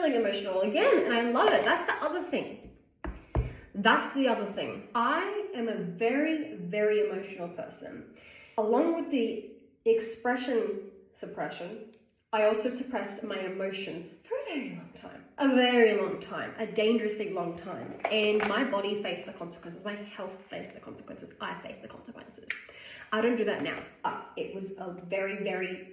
feeling emotional again, and I love it. That's the other thing. That's the other thing. I am a very, very emotional person. Along with the expression suppression, I also suppressed my emotions for a very long time. A very long time. A dangerously long time. And my body faced the consequences. My health faced the consequences. I faced the consequences. I don't do that now. But it was a very, very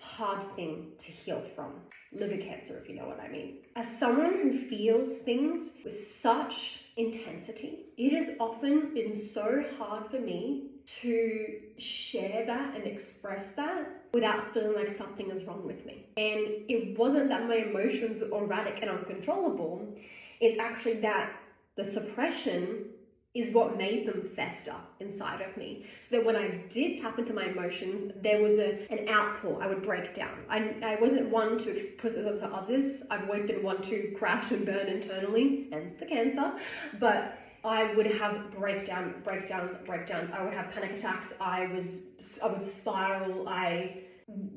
hard thing to heal from. Liver cancer, if you know what I mean. As someone who feels things with such intensity, it has often been so hard for me to share that and express that without feeling like something is wrong with me. And it wasn't that my emotions were erratic and uncontrollable. It's actually that the suppression is what made them fester inside of me. So that when I did tap into my emotions, there was an outpour. I would break down. I wasn't one to express it onto others. I've always been one to crash and burn internally, hence the cancer. But I would have breakdowns. I would have panic attacks. I would spiral. I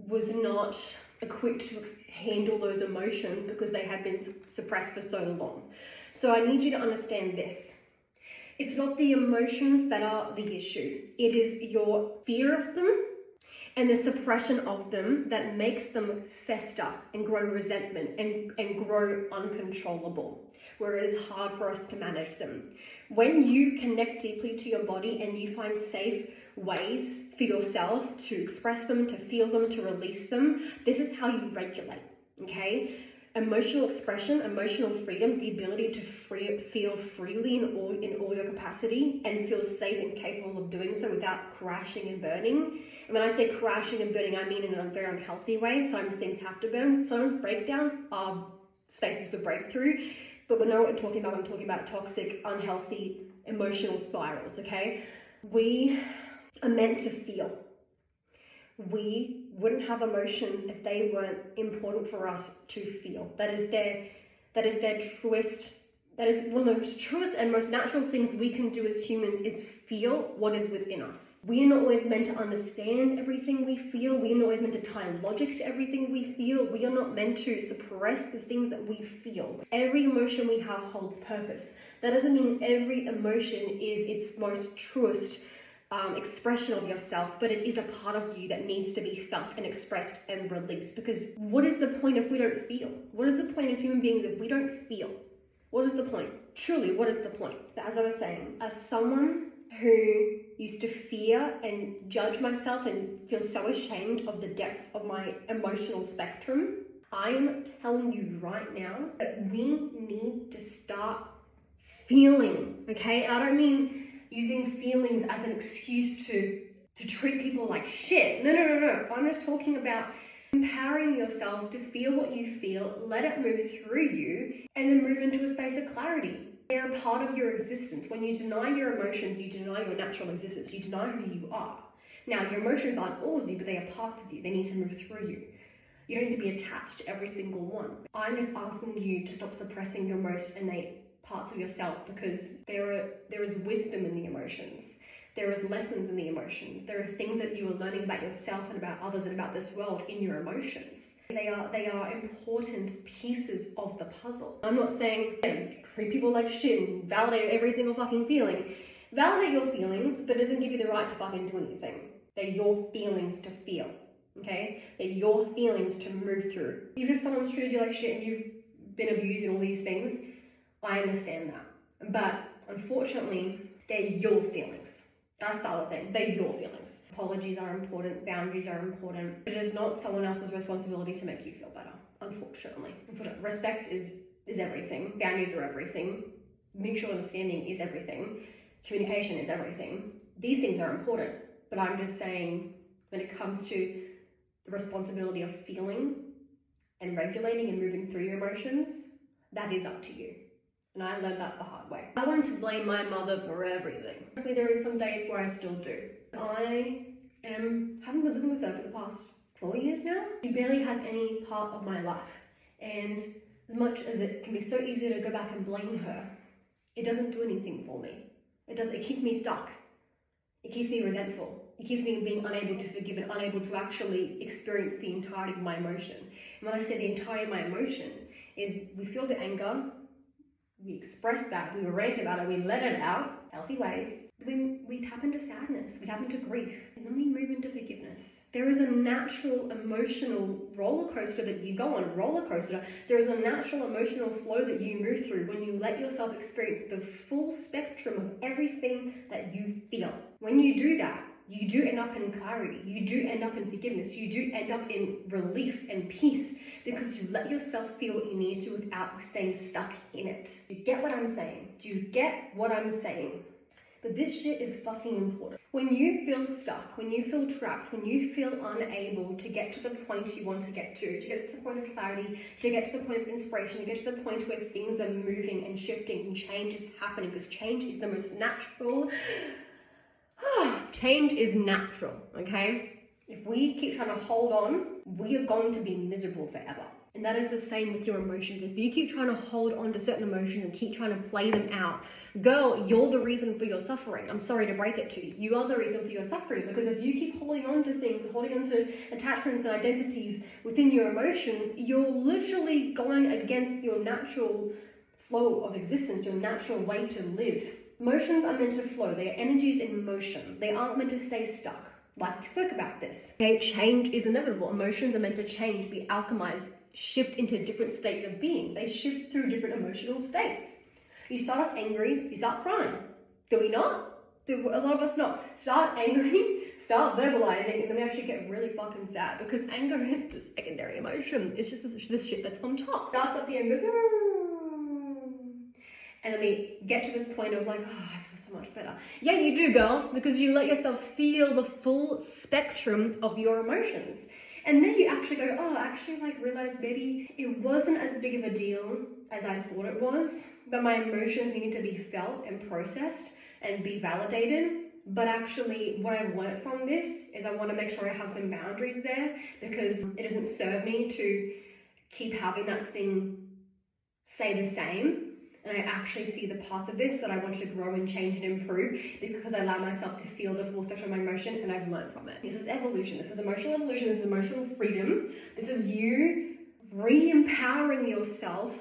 was not equipped to handle those emotions because they had been suppressed for so long. So I need you to understand this. It's not the emotions that are the issue. It is your fear of them and the suppression of them that makes them fester and grow resentment and grow uncontrollable, where it is hard for us to manage them. When you connect deeply to your body and you find safe ways for yourself to express them, to feel them, to release them, this is how you regulate, okay? Emotional expression, emotional freedom, the ability to feel freely in all your capacity and feel safe and capable of doing so without crashing and burning. And when I say crashing and burning, I mean in a very unhealthy way. Sometimes things have to burn. Sometimes breakdowns are spaces for breakthrough. But we know what I'm talking about when I'm talking about toxic, unhealthy, emotional spirals, okay? We are meant to feel. We wouldn't have emotions if they weren't important for us to feel. That is one of the truest and most natural things we can do as humans is feel what is within us. We are not always meant to understand everything we feel. We are not always meant to tie logic to everything we feel. We are not meant to suppress the things that we feel. Every emotion we have holds purpose. That doesn't mean every emotion is its most truest expression of yourself, but it is a part of you that needs to be felt and expressed and released. Because what is the point if we don't feel? What is the point as human beings if we don't feel? What is the point? Truly, what is the point? As I was saying, as someone who used to fear and judge myself and feel so ashamed of the depth of my emotional spectrum, I am telling you right now that we need to start feeling, okay? I don't mean using feelings as an excuse to treat people like shit. No. I'm just talking about empowering yourself to feel what you feel, let it move through you, and then move into a space of clarity. They're a part of your existence. When you deny your emotions, you deny your natural existence. You deny who you are. Now, your emotions aren't all of you, but they are parts of you. They need to move through you. You don't need to be attached to every single one. I'm just asking you to stop suppressing your most innate parts of yourself, because there is wisdom in the emotions. There is lessons in the emotions. There are things that you are learning about yourself and about others and about this world in your emotions. They are important pieces of the puzzle. I'm not saying treat people like shit and validate every single fucking feeling. Validate your feelings, but it doesn't give you the right to fucking do anything. They're your feelings to feel, okay? They're your feelings to move through. Even if someone's treated you like shit and you've been abused and all these things, I understand that. But unfortunately, they're your feelings. That's the other thing. They're your feelings. Apologies are important. Boundaries are important. It is not someone else's responsibility to make you feel better, unfortunately. Respect is everything. Boundaries are everything. Mutual understanding is everything. Communication is everything. These things are important. But I'm just saying, when it comes to the responsibility of feeling and regulating and moving through your emotions, that is up to you. And I learned that the hard way. I wanted to blame my mother for everything. There are some days where I still do. I haven't been living with her for the past 4 years now. She barely has any part of my life. And as much as it can be so easy to go back and blame her, it doesn't do anything for me. It keeps me stuck. It keeps me resentful. It keeps me being unable to forgive and unable to actually experience the entirety of my emotion. And when I say the entirety of my emotion, is we feel the anger, we express that, we rant about it, we let it out, healthy ways. Then we tap into sadness, we tap into grief, and then we move into forgiveness. There is a natural emotional roller coaster that you go on, There is a natural emotional flow that you move through when you let yourself experience the full spectrum of everything that you feel. When you do that, you do end up in clarity, you do end up in forgiveness, you do end up in relief and peace because you let yourself feel what you need to without staying stuck in it. You get what I'm saying? Do you get what I'm saying? But this shit is fucking important. When you feel stuck, when you feel trapped, when you feel unable to get to the point you want to get to the point of clarity, to get to the point of inspiration, to get to the point where things are moving and shifting and change is happening, because change is the most natural. Change is natural, okay? If we keep trying to hold on, we are going to be miserable forever. And that is the same with your emotions. If you keep trying to hold on to certain emotions and keep trying to play them out, girl, you're the reason for your suffering. I'm sorry to break it to you. You are the reason for your suffering, because if you keep holding on to things, holding on to attachments and identities within your emotions, you're literally going against your natural flow of existence, your natural way to live. Emotions are meant to flow. They are energies in motion. They aren't meant to stay stuck. Like we spoke about this. Okay, change is inevitable. Emotions are meant to change, be alchemized, shift into different states of being. They shift through different emotional states. You start off angry, you start crying. Do we not? Do a lot of us not? Start angry, start verbalizing, and then we actually get really fucking sad because anger is the secondary emotion. It's just this shit that's on top. Starts up here and goes, and then we get to this point of like, oh, I feel so much better. Yeah, you do, girl, because you let yourself feel the full spectrum of your emotions. And then you actually go, oh, actually, like, realize, baby, it wasn't as big of a deal as I thought it was, but my emotions needed to be felt and processed and be validated. But actually, what I've learned from this is I want to make sure I have some boundaries there, because it doesn't serve me to keep having that thing stay the same. And I actually see the parts of this that I want to grow and change and improve because I allow myself to feel the full spectrum of my emotion, and I've learned from it. This is evolution. This is emotional evolution. This is emotional freedom. This is you re-empowering yourself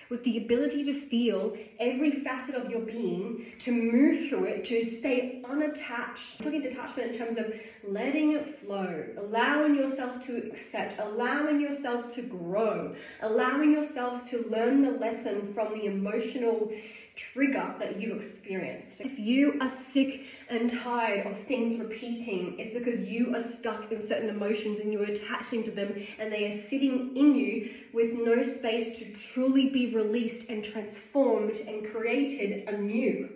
with the ability to feel every facet of your being, to move through it, to stay unattached. I'm talking detachment in terms of letting it flow, allowing yourself to accept, allowing yourself to grow, allowing yourself to learn the lesson from the emotional trigger that you experienced. If you are sick and tired of things repeating, it's because you are stuck in certain emotions and you're attaching to them, and they are sitting in you with no space to truly be released and transformed and created anew.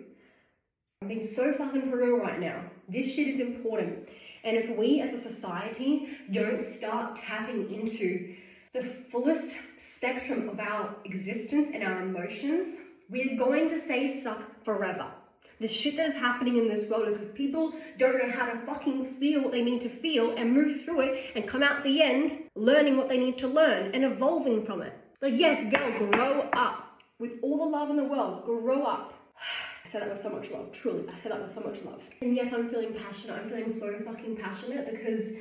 I'm being so fucking for real right now. This shit is important. And if we as a society don't start tapping into the fullest spectrum of our existence and our emotions, we're going to stay stuck forever. The shit that is happening in this world is because people don't know how to fucking feel what they need to feel and move through it and come out the end learning what they need to learn and evolving from it. Like, yes, girl, grow up. With all the love in the world, grow up. I said that with so much love, truly. I said that with so much love. And yes, I'm feeling passionate. I'm feeling so fucking passionate because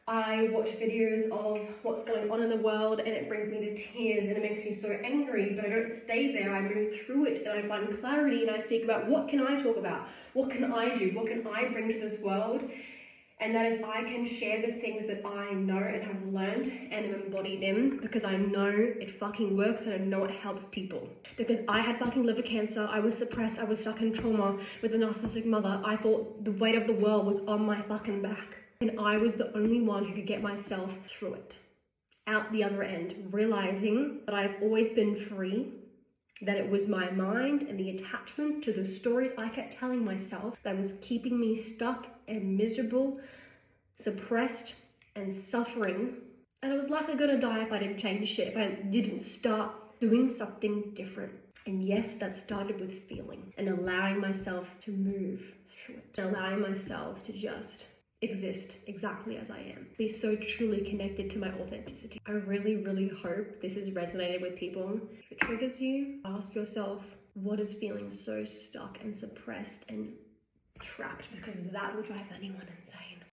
I watch videos of what's going on in the world and it brings me to tears and it makes me so angry, but I don't stay there. I move through it and I find clarity and I speak about what can I talk about? What can I do? What can I bring to this world? And that is I can share the things that I know and have learned and have embodied in, because I know it fucking works and I know it helps people. Because I had fucking liver cancer, I was suppressed, I was stuck in trauma with a narcissistic mother. I thought the weight of the world was on my fucking back. And I was the only one who could get myself through it, out the other end, realizing that I've always been free, that it was my mind and the attachment to the stories I kept telling myself that was keeping me stuck and miserable, suppressed and suffering. And I was likely gonna die if I didn't change shit, if I didn't start doing something different. And yes, that started with feeling and allowing myself to move through it, and allowing myself to just exist exactly as I am. Be so truly connected to my authenticity. I really, really hope this has resonated with people. If it triggers you, ask yourself, what is feeling so stuck and suppressed and trapped? Because that will drive anyone insane.